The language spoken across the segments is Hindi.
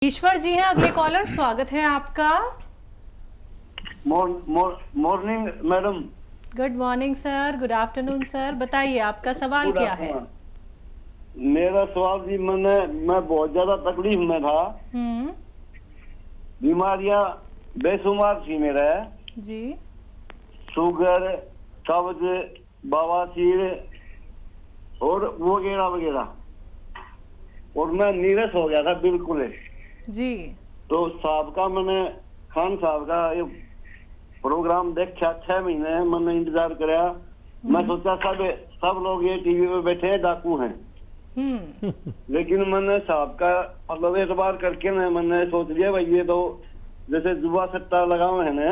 ईश्वर जी हैं अगले कॉलर, स्वागत है आपका। Morning madam. Good morning sir, good afternoon sir, बताइए आपका सवाल क्या है। मेरा सवाल जी, मैं बहुत ज्यादा तकलीफ में था। बीमारियां बेशुमार थी मेरा जी। शुगर, कब्ज, बवासीर और वगैरह वगैरह, और मैं नीरस हो गया था बिल्कुल जी। तो साहब का मैंने खान साहब का ये प्रोग्राम देखा, 6 महीने मैंने इंतजार कराया। मैं सोचा सब लोग ये टीवी पे बैठे हैं, डाकू हैं। लेकिन मैंने साहब का मतलब एतबार करके मैंने सोच लिया भाई ये तो जैसे जुआ सट्टा लगाओ है ना,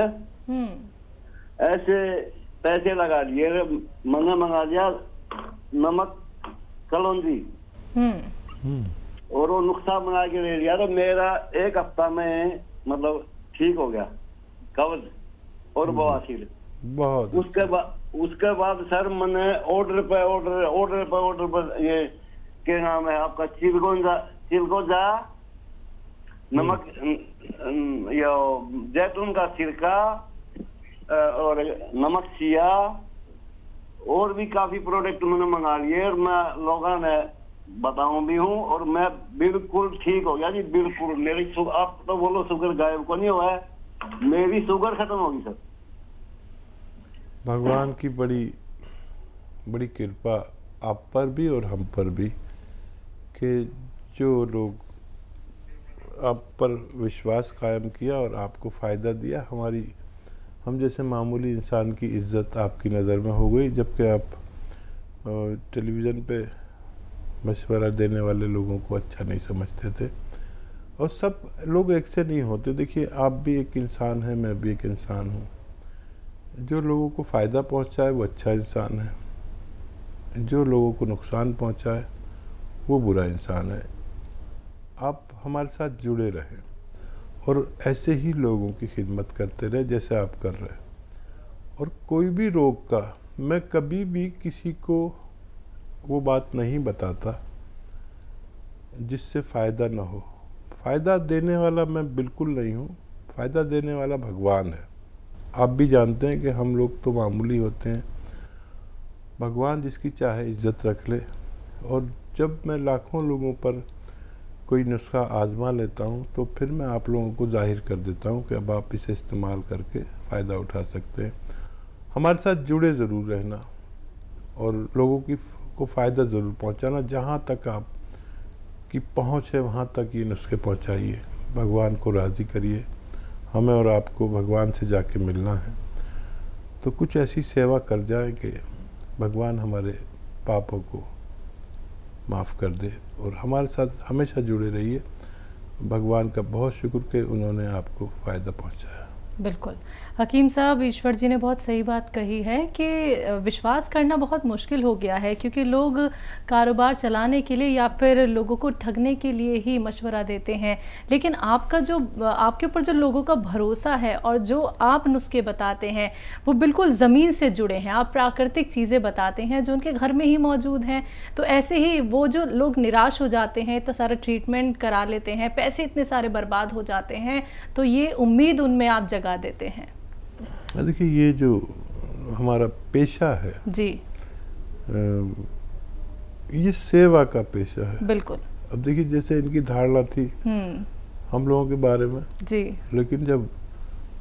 ऐसे पैसे लगा लिए। मैंने मंगा लिया नमक कलौंजी और वो नुस्खा बना के ले लिया, तो मेरा 1 हफ्ता में मतलब ठीक हो गया कब्ज और बवासीर। बहुत उसके बाद सर मैंने ऑर्डर पर ये क्या नाम है आपका, चिलगोजा नमक, ये जैतून का सिरका और नमक सिया और भी काफी प्रोडक्ट मैंने मंगा लिए, और मैं लोगों ने बताऊं भी हूँ, और मैं बिल्कुल ठीक हो गया जी, बिल्कुल। मेरी आप तो बोलो शुगर गायब को नहीं हुआ है, मेरी शुगर खत्म होगी सर। भगवान की बड़ी बड़ी कृपा आप पर भी और हम पर भी कि जो लोग आप पर विश्वास कायम किया और आपको फ़ायदा दिया। हम जैसे मामूली इंसान की इज्जत आपकी नज़र में हो गई, जबकि आप टेलीविज़न पे मशवरा देने वाले लोगों को अच्छा नहीं समझते थे। और सब लोग एक से नहीं होते। देखिए, आप भी एक इंसान हैं, मैं भी एक इंसान हूँ। जो लोगों को फ़ायदा पहुँचाए वो अच्छा इंसान है, जो लोगों को नुकसान पहुँचाए वो बुरा इंसान है। आप हमारे साथ जुड़े रहें और ऐसे ही लोगों की खिदमत करते रहे जैसे आप कर रहे हैं। और कोई भी रोग का मैं कभी भी किसी को वो बात नहीं बताता जिससे फ़ायदा ना हो। फ़ायदा देने वाला मैं बिल्कुल नहीं हूँ, फ़ायदा देने वाला भगवान है। आप भी जानते हैं कि हम लोग तो मामूली होते हैं, भगवान जिसकी चाहे इज्जत रख ले। और जब मैं लाखों लोगों पर कोई नुस्खा आजमा लेता हूँ तो फिर मैं आप लोगों को जाहिर कर देता हूँ कि अब आप इसे इस्तेमाल करके फ़ायदा उठा सकते हैं। हमारे साथ जुड़े ज़रूर रहना और लोगों को फ़ायदा ज़रूर पहुँचाना। जहाँ तक आप की पहुँच है वहाँ तक ये नुस्खे पहुँचाइए, भगवान को राज़ी करिए। हमें और आपको भगवान से जाके मिलना है, तो कुछ ऐसी सेवा कर जाए कि भगवान हमारे पापों को माफ़ कर दे। और हमारे साथ हमेशा जुड़े रहिए। भगवान का बहुत शुक्र कि उन्होंने आपको फ़ायदा पहुँचाया। बिल्कुल हकीम साहब, ईश्वर जी ने बहुत सही बात कही है कि विश्वास करना बहुत मुश्किल हो गया है, क्योंकि लोग कारोबार चलाने के लिए या फिर लोगों को ठगने के लिए ही मशवरा देते हैं। लेकिन आपके ऊपर जो लोगों का भरोसा है और जो आप नुस्खे बताते हैं वो बिल्कुल ज़मीन से जुड़े हैं। आप प्राकृतिक चीज़ें बताते हैं जो उनके घर में ही मौजूद हैं। तो ऐसे ही वो जो लोग निराश हो जाते हैं, इतना सारा ट्रीटमेंट करा लेते हैं, पैसे इतने सारे बर्बाद हो जाते हैं, तो ये उम्मीद उनमें आप जगा देते हैं। देखिए, ये जो हमारा पेशा है जी, ये सेवा का पेशा है। बिल्कुल। अब देखिए, जैसे इनकी धारणा थी हम लोगों के बारे में जी, लेकिन जब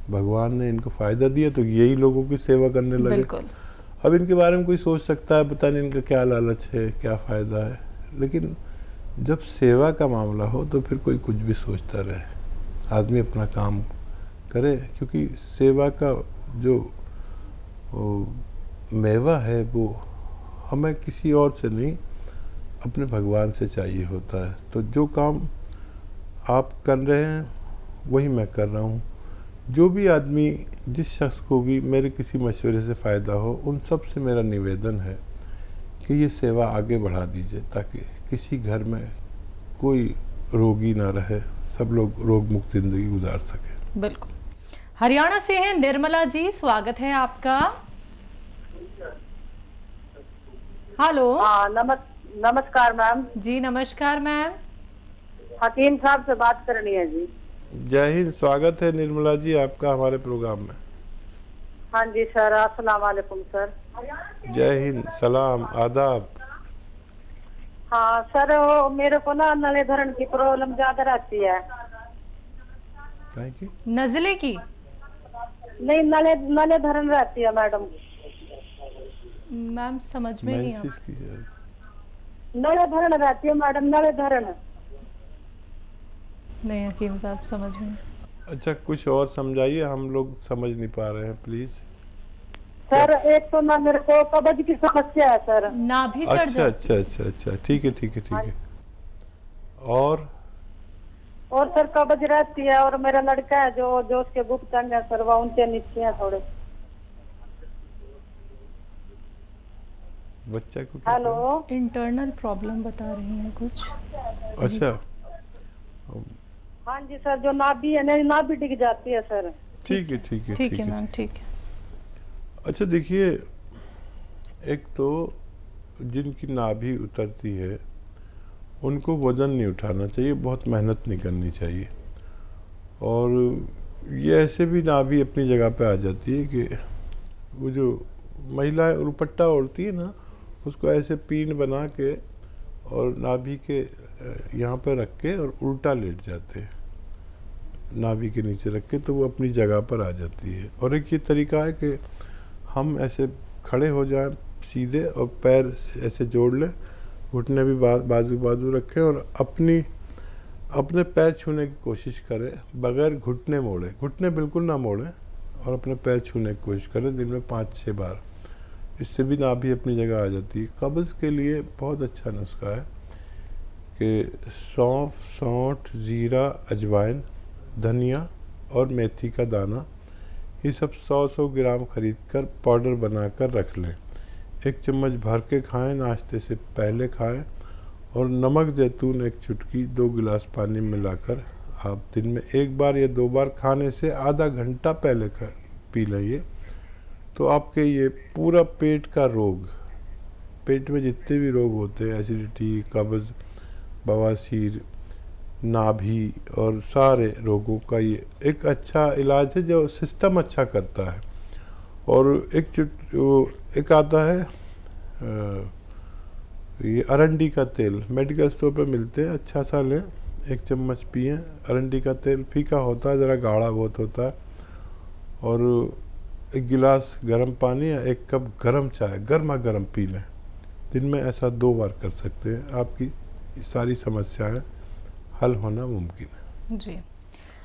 भगवान ने इनको फ़ायदा दिया तो यही लोगों की सेवा करने लगे। बिल्कुल। अब इनके बारे में कोई सोच सकता है पता नहीं इनका क्या लालच है, क्या फ़ायदा है, लेकिन जब सेवा का मामला हो तो फिर कोई कुछ भी सोचता रहे। आदमी अपना काम करे, क्योंकि सेवा का जो मेवा है वो हमें किसी और से नहीं, अपने भगवान से चाहिए होता है। तो जो काम आप कर रहे हैं वही मैं कर रहा हूँ। जो भी आदमी, जिस शख्स को भी मेरे किसी मशवरे से फ़ायदा हो, उन सब से मेरा निवेदन है कि ये सेवा आगे बढ़ा दीजिए, ताकि किसी घर में कोई रोगी ना रहे, सब लोग रोग मुक्त ज़िंदगी गुजार सकें। बिल्कुल। हरियाणा से हैं निर्मला जी, स्वागत है आपका। हेलो। नमस्कार मैम। जी नमस्कार मैम। हकीम साहब से बात करनी है जी। जय हिंद, स्वागत है निर्मला जी आपका हमारे प्रोग्राम में। हाँ जी सर, अस्सलाम वालेकुम सर। जय हिंद, सलाम, आदाब। हाँ सर, वो मेरे को ना नले धरण की प्रॉब्लम ज्यादा रहती है। Thank you. नज़ले की? नहीं, नले नले धरण रहती है मैडम। मैम समझ में नहीं आ मेंसेस की शायद। नले धरण रहती है मैडम, नले धरण। नहीं हकीम साहब समझ में नहीं। अच्छा, कुछ और समझाइए, हम लोग समझ नहीं पा रहे हैं प्लीज। सर एक तो ना मेरे को कब्ज की समस्या है सर। नाभि चढ़ अच्छा जाती अच्छा अच्छा अच्छा, ठीक है ठीक है ठीक है। और और सर कब्ज रहती है, और मेरा लड़का है जो जो उसके गुप्त अंग है सर, वो उनके नीचे है थोड़े। बच्चा को क्या हेलो। इंटरनल प्रॉब्लम बता रही हैं कुछ। हुआ? अच्छा, हाँ जी सर, जो नाभि है ना, नाभि डिग जाती है सर। ठीक है ठीक है ठीक है मैम, ठीक है। अच्छा देखिए, एक तो जिनकी नाभि उतरती है उनको वज़न नहीं उठाना चाहिए, बहुत मेहनत नहीं करनी चाहिए। और ये ऐसे भी नाभि अपनी जगह पे आ जाती है कि वो जो महिलाएं दुपट्टा ओढ़ती है ना, उसको ऐसे पीन बना के और नाभि के यहाँ पे रख के और उल्टा लेट जाते हैं, नाभि के नीचे रख के, तो वो अपनी जगह पर आ जाती है। और एक ये तरीका है कि हम ऐसे खड़े हो जाएं सीधे और पैर ऐसे जोड़ लें, घुटने भी बाजू बाजू रखें और अपने पैर छूने की कोशिश करें बगैर घुटने मोड़े, घुटने बिल्कुल ना मोड़ें, और अपने पैर छूने की कोशिश करें दिन में 5-6 बार। इससे भी नाभि अपनी जगह आ जाती है। कब्ज़ के लिए बहुत अच्छा नुस्खा है कि सौंफ, सौंठ, जीरा, अजवाइन, धनिया और मेथी का दाना, ये सब 100-100 ग्राम खरीद कर पाउडर बनाकर रख लें। 1 चम्मच भर के खाएं, नाश्ते से पहले खाएं। और नमक जैतून 1 चुटकी 2 गिलास पानी मिलाकर आप दिन में 1 बार या 2 बार खाने से आधा घंटा पहले पी लें। तो आपके ये पूरा पेट का रोग, पेट में जितने भी रोग होते हैं, एसिडिटी, कब्ज़, बवासीर, नाभि और सारे रोगों का ये एक अच्छा इलाज है जो सिस्टम अच्छा करता है। और एक आता है ये अरंडी का तेल, मेडिकल स्टोर पे मिलते हैं, अच्छा सा लें, 1 चम्मच पिएं। अरंडी का तेल फीका होता है, ज़रा गाढ़ा बहुत होता है। और 1 गिलास गर्म पानी या 1 कप गर्म चाय गर्मा गर्म पी लें। दिन में ऐसा 2 बार कर सकते हैं, आपकी सारी समस्याएं हल होना मुमकिन है। जी,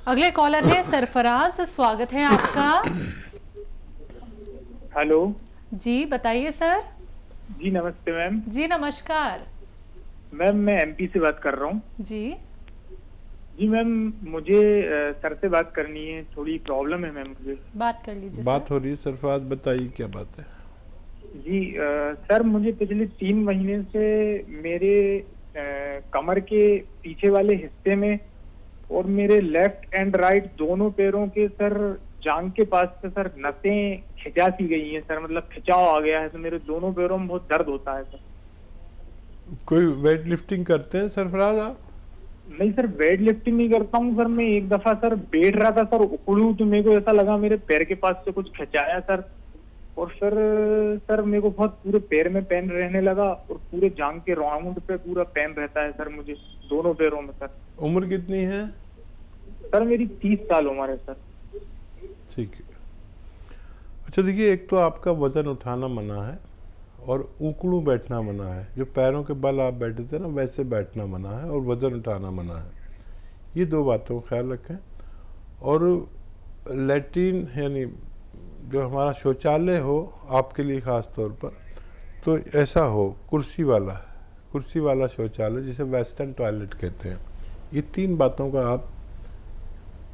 अगले कॉलर है सरफराज, स्वागत है आपका। हेलो जी बताइए सर। जी नमस्ते मैम। जी नमस्कार। मैम मैं एमपी से बात कर रहा हूँ। जी जी मैम, मुझे सर से बात करनी है, थोड़ी प्रॉब्लम है मैम मुझे। बात कर लीजिए। बात हो रही है सरफराज, बताइए क्या बात है। जी सर, मुझे पिछले 3 महीने से मेरे कमर के पीछे वाले हिस्से में और मेरे लेफ्ट एंड राइट दोनों पैरों के सर जांघ के पास से सर नसें खिंचा सी गई हैं सर, मतलब खिंचाव आ गया है, तो मेरे दोनों पैरों में बहुत दर्द होता है सर। कोई वेट लिफ्टिंग करते हैं सरफराज आप? नहीं सर, वेट लिफ्टिंग नहीं करता हूँ सर। मैं एक दफा सर बैठ रहा था सर, उखड़ू तो मेरे को ऐसा लगा मेरे पैर के पास से कुछ खिंचाया सर, और सर मेरे को बहुत पूरे पैर में पेन रहने लगा और पूरे जांघ के राउंड पे पूरा पेन रहता है सर मुझे दोनों पैरों में सर। उम्र कितनी है? सर मेरी 30 साल उम्र है सर। ठीक है। अच्छा देखिए, एक तो आपका वजन उठाना मना है और उकड़ू बैठना मना है। जो पैरों के बल आप बैठे थे ना, वैसे बैठना मना है, और वजन उठाना मना है। ये 2 बातों का ख्याल रखें। और लैट्रिन यानी जो हमारा शौचालय हो आपके लिए ख़ास तौर पर, तो ऐसा हो कुर्सी वाला शौचालय, जिसे वेस्टर्न टॉयलेट कहते हैं। ये 3 बातों का आप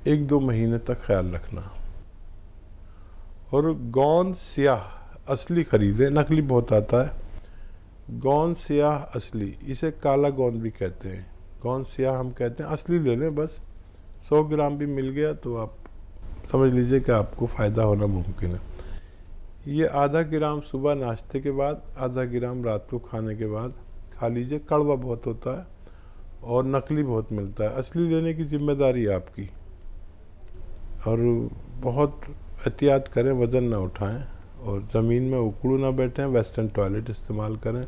1-2 महीने तक ख्याल रखना। और गोंद स्याह असली खरीदे, नकली बहुत आता है। गोंद स्याह असली, इसे काला गोंद भी कहते हैं, गोंद स्याह हम कहते हैं। असली ले लें, बस 100 ग्राम भी मिल गया तो आप समझ लीजिए कि आपको फ़ायदा होना मुमकिन है। ये आधा ग्राम सुबह नाश्ते के बाद, आधा ग्राम रात को खाने के बाद खा लीजिए। कड़वा बहुत होता है, और नकली बहुत मिलता है। असली लेने की जिम्मेदारी आपकी। और बहुत एहतियात करें, वज़न ना उठाएं और ज़मीन में उकड़ू ना बैठें। वेस्टर्न टॉयलेट इस्तेमाल करें।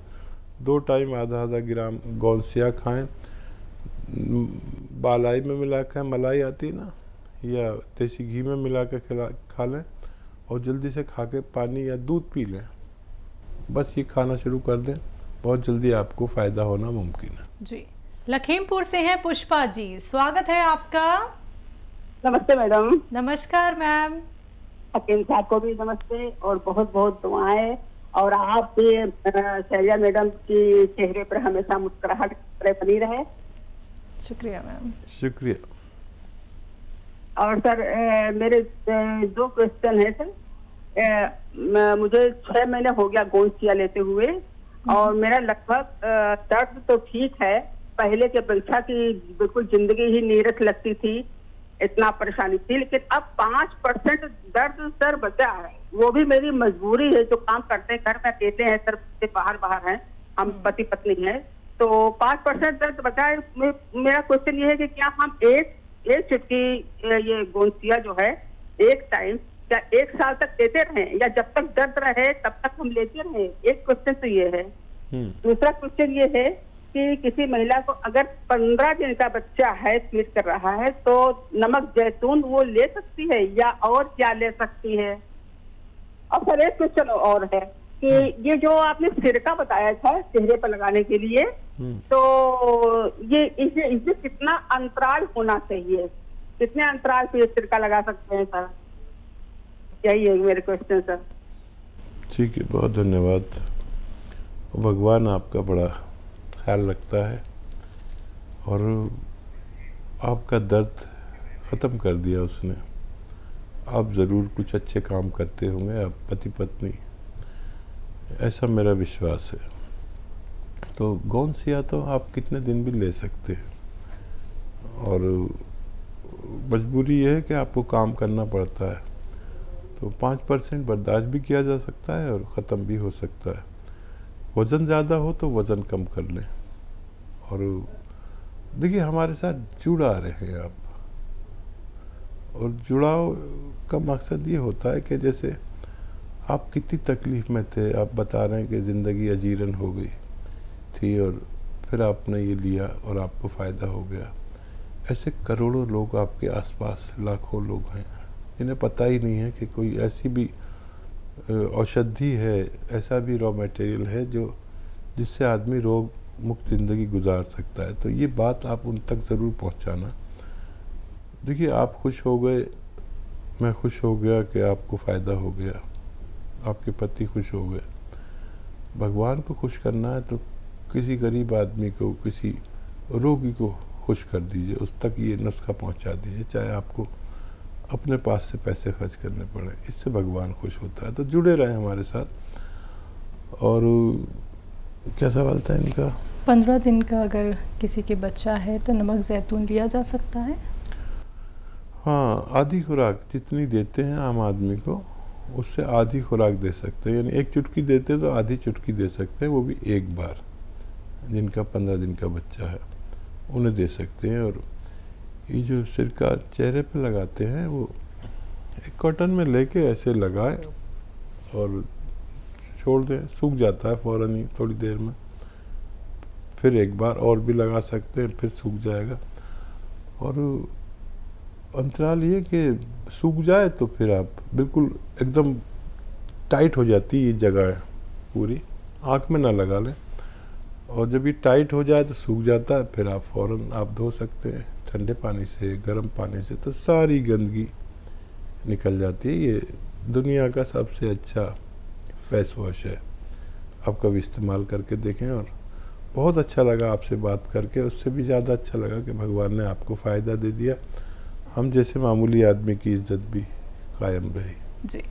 2 टाइम आधा आधा ग्राम गोंसिया खाएं। बालाई में मिला कर मलाई आती है ना, या देसी घी में मिला कर खा लें और जल्दी से खा के पानी या दूध पी लें। बस ये खाना शुरू कर दें, बहुत जल्दी आपको फ़ायदा होना मुमकिन है। जी, लखीमपुर से हैं पुष्पा जी, स्वागत है आपका। नमस्ते मैडम। नमस्कार मैम। हकीम साहब को भी नमस्ते और बहुत बहुत दुआएं। और आप भी शैल्या मैडम की चेहरे पर हमेशा मुस्कुराहट बनी रहे। शुक्रिया मैम। शुक्रिया। और सर मेरे 2 क्वेश्चन है सर। मुझे 6 महीने हो गया गोंसिया लेते हुए और मेरा लगभग दर्द तो ठीक है, पहले की अपेक्षा की बिल्कुल जिंदगी ही नीरस लगती थी, इतना परेशानी थी। लेकिन अब 5% दर्द सर बचा है, वो भी मेरी मजबूरी है। जो काम करते हैं घर में अकेले हैं सर, बाहर हैं, हम पति पत्नी हैं, तो 5% दर्द बचा है। मेरा क्वेश्चन ये है कि क्या हम एक चुटकी ये गोंसिया जो है एक टाइम क्या 1 साल तक देते रहें, या जब तक दर्द रहे तब तक हम लेते रहें? एक क्वेश्चन तो ये है। दूसरा क्वेश्चन ये है कि किसी महिला को अगर 15 दिन का बच्चा है, फीड कर रहा है, तो नमक जैतून वो ले सकती है या और क्या ले सकती है? और सर एक क्वेश्चन और है कि ये जो आपने सिरका बताया था चेहरे पर लगाने के लिए, तो ये इसे कितना अंतराल होना चाहिए? कितने अंतराल पे सिरका लगा सकते हैं सर? यही है मेरे क्वेश्चन सर। ठीक है, बहुत धन्यवाद। भगवान आपका बड़ा ख्याल रखता है और आपका दर्द ख़त्म कर दिया उसने। आप ज़रूर कुछ अच्छे काम करते होंगे, आप पति पत्नी, ऐसा मेरा विश्वास है। तो गोंसिया तो आप कितने दिन भी ले सकते हैं और मजबूरी ये है कि आपको काम करना पड़ता है। तो 5% बर्दाश्त भी किया जा सकता है और ख़त्म भी हो सकता है। वज़न ज़्यादा हो तो वज़न कम कर लें। और देखिए, हमारे साथ जुड़ा रहे आप, और जुड़ाव का मकसद ये होता है कि जैसे आप कितनी तकलीफ़ में थे, आप बता रहे हैं कि ज़िंदगी अजीरन हो गई थी और फिर आपने ये लिया और आपको फ़ायदा हो गया। ऐसे करोड़ों लोग आपके आसपास, लाखों लोग हैं जिन्हें पता ही नहीं है कि कोई ऐसी भी औषधि है, ऐसा भी रॉ मटेरियल है जो जिससे आदमी रोग मुक्त ज़िंदगी गुजार सकता है। तो ये बात आप उन तक ज़रूर पहुंचाना। देखिए, आप खुश हो गए, मैं खुश हो गया कि आपको फ़ायदा हो गया, आपके पति खुश हो गए। भगवान को खुश करना है तो किसी गरीब आदमी को, किसी रोगी को खुश कर दीजिए, उस तक ये नुस्खा पहुंचा दीजिए, चाहे आपको अपने पास से पैसे खर्च करने पड़े, इससे भगवान खुश होता है। तो जुड़े रहें हमारे साथ। और क्या सवाल था इनका? 15 दिन का अगर किसी के बच्चा है तो नमक जैतून लिया जा सकता है? हाँ, आधी खुराक जितनी देते हैं आम आदमी को, उससे आधी खुराक दे सकते हैं। यानी 1 चुटकी देते हैं तो आधी चुटकी दे सकते हैं, वो भी एक बार। जिनका 15 दिन का बच्चा है उन्हें दे सकते हैं। और ये जो सिरका चेहरे पे लगाते हैं, वो एक कॉटन में लेके ऐसे लगाएं और छोड़ दें, सूख जाता है फ़ौरन ही थोड़ी देर में। फिर एक बार और भी लगा सकते हैं, फिर सूख जाएगा। और अंतराल ये कि सूख जाए तो फिर आप बिल्कुल एकदम टाइट हो जाती है ये जगह पूरी, आँख में ना लगा लें। और जब ये टाइट हो जाए तो सूख जाता है, फिर आप फ़ौरन आप धो सकते हैं ठंडे पानी से, गर्म पानी से, तो सारी गंदगी निकल जाती है। ये दुनिया का सबसे अच्छा फेस वॉश है, आप कभी इस्तेमाल करके देखें। और बहुत अच्छा लगा आपसे बात करके, उससे भी ज़्यादा अच्छा लगा कि भगवान ने आपको फ़ायदा दे दिया। हम जैसे मामूली आदमी की इज्जत भी कायम रही। जी।